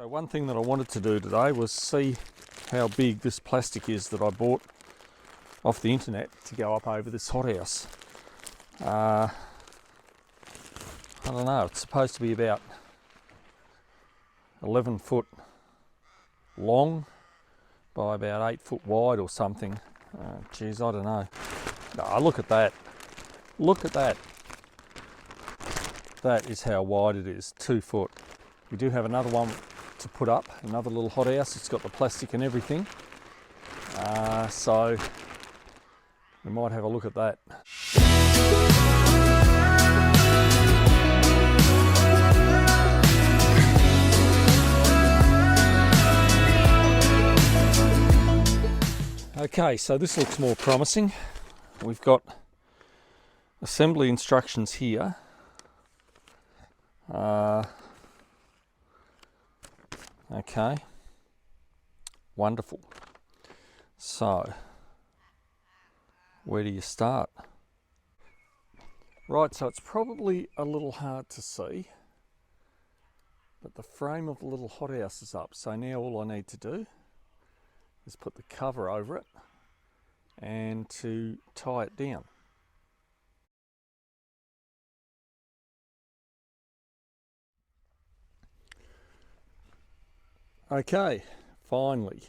So one thing that I wanted to do today was see how big this plastic is that I bought off the internet to go up over this hothouse. I don't know, it's supposed to be about 11 foot long by about 8 foot wide or something. Geez, I don't know. No, look at that. Look at that. That is how wide it is, 2 foot. We do have another one to put up, another little hothouse. It's got the plastic and everything. So we might have a look at that. Okay, so this looks more promising. We've got assembly instructions here. Okay, wonderful. So, where do you start? Right, so it's probably a little hard to see, but the frame of the little hothouse is up. So now all I need to do is put the cover over it and to tie it down. Okay, finally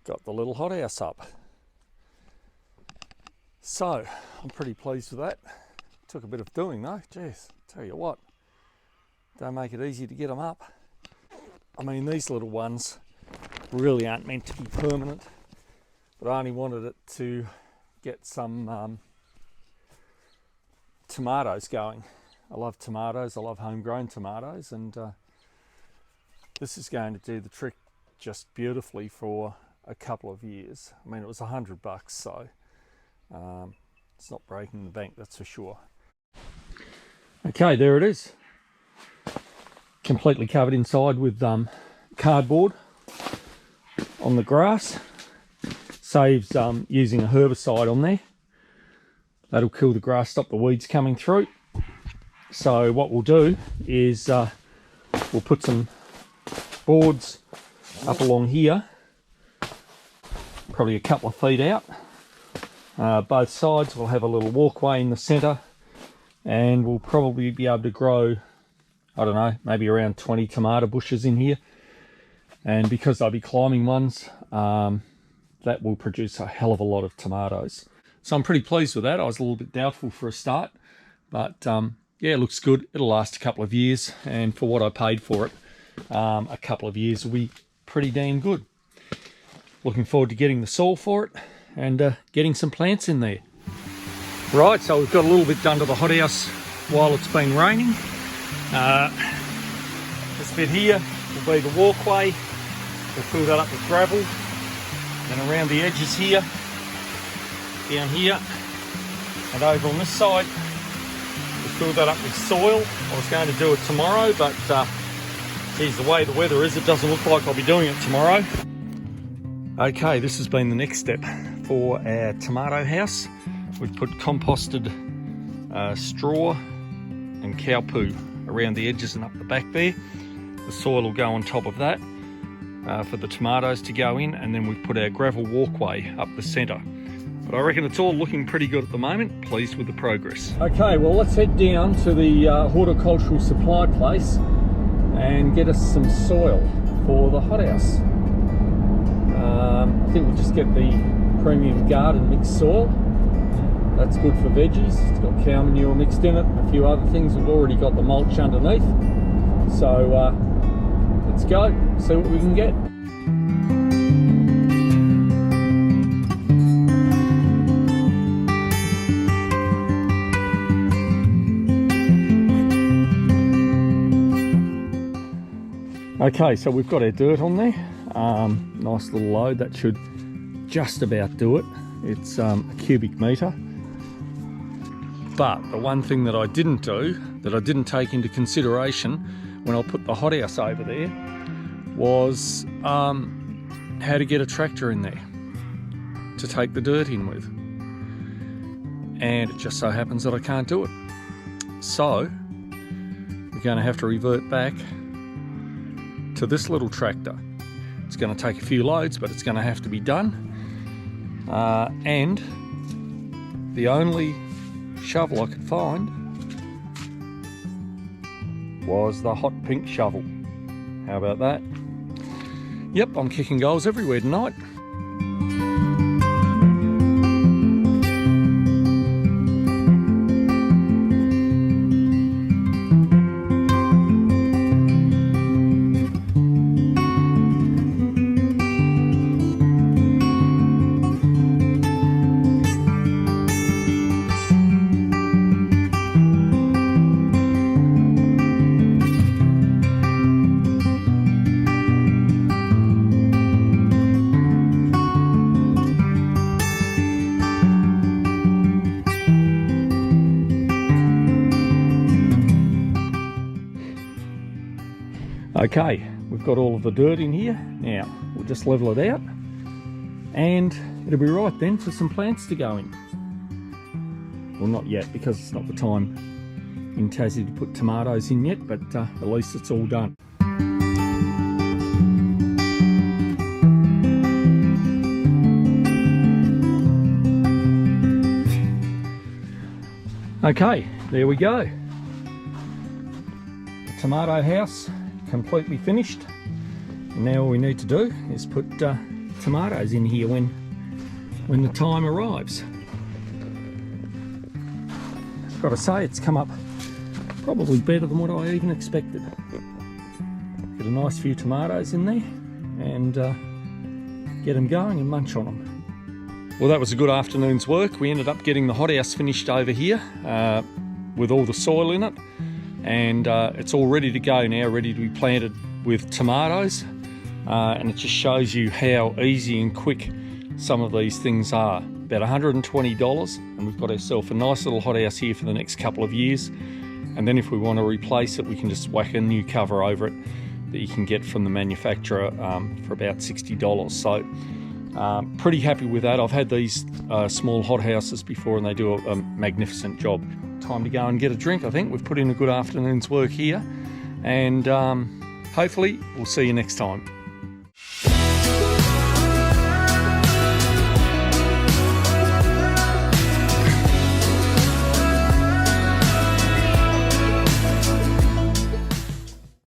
got the little hothouse up. So I'm pretty pleased with that. Took a bit of doing though. Jeez, tell you what, don't make it easy to get them up. I mean, these little ones really aren't meant to be permanent, but I only wanted it to get some tomatoes going. I love tomatoes, I love homegrown tomatoes, and this is going to do the trick just beautifully for a couple of years. I mean, it was $100, so it's not breaking the bank, that's for sure. Okay, there it is. Completely covered inside with cardboard on the grass. Saves using a herbicide on there. That'll kill the grass, stop the weeds coming through. So what we'll do is we'll put some boards up along here, probably a couple of feet out. Both sides we'll have a little walkway in the centre, and we'll probably be able to grow, I don't know, maybe around 20 tomato bushes in here. And because I'll be climbing ones, that will produce a hell of a lot of tomatoes. So I'm pretty pleased with that. I was a little bit doubtful for a start, but yeah, it looks good. It'll last a couple of years, and for what I paid for it, a couple of years will be pretty damn good. Looking forward to getting the soil for it and getting some plants in there. Right, so we've got a little bit done to the hothouse while it's been raining. This bit here will be the walkway. We'll fill that up with gravel. And around the edges here, down here, and over on this side, fill that up with soil. I was going to do it tomorrow, but geez, the way the weather is, it doesn't look like I'll be doing it tomorrow. Okay, this has been the next step for our tomato house. We've put composted straw and cow poo around the edges and up the back there. The soil will go on top of that for the tomatoes to go in, and then we've put our gravel walkway up the centre. But I reckon it's all looking pretty good at the moment. Pleased with the progress. Okay, well, let's head down to the horticultural supply place and get us some soil for the hothouse. I think we'll just get the premium garden mixed soil. That's good for veggies. It's got cow manure mixed in it, and a few other things. We've already got the mulch underneath. So let's go, see what we can get. Okay, so we've got our dirt on there. Nice little load, that should just about do it. It's a cubic metre. But the one thing that I didn't do, that I didn't take into consideration when I put the hothouse over there, was how to get a tractor in there to take the dirt in with. And it just so happens that I can't do it. So we're going to have to revert back to this little tractor. It's going to take a few loads, but it's going to have to be done. And the only shovel I could find was the hot pink shovel. How about that? Yep, I'm kicking goals everywhere tonight. Okay, we've got all of the dirt in here. Now, we'll just level it out and it'll be right then for some plants to go in. Well, not yet, because it's not the time in Tassie to put tomatoes in yet, but at least it's all done. Okay, there we go. The tomato house completely finished. And now all we need to do is put tomatoes in here when the time arrives. I've got to say, it's come up probably better than what I even expected. Get a nice few tomatoes in there and get them going and munch on them. Well, that was a good afternoon's work. We ended up getting the hothouse finished over here with all the soil in it. And it's all ready to go now, ready to be planted with tomatoes. And it just shows you how easy and quick some of these things are. About $120, and we've got ourselves a nice little hothouse here for the next couple of years. And then if we want to replace it, we can just whack a new cover over it that you can get from the manufacturer for about $60. So pretty happy with that. I've had these small hothouses before and they do a magnificent job. Time to go and get a drink, I think. We've put in a good afternoon's work here, and hopefully we'll see you next time.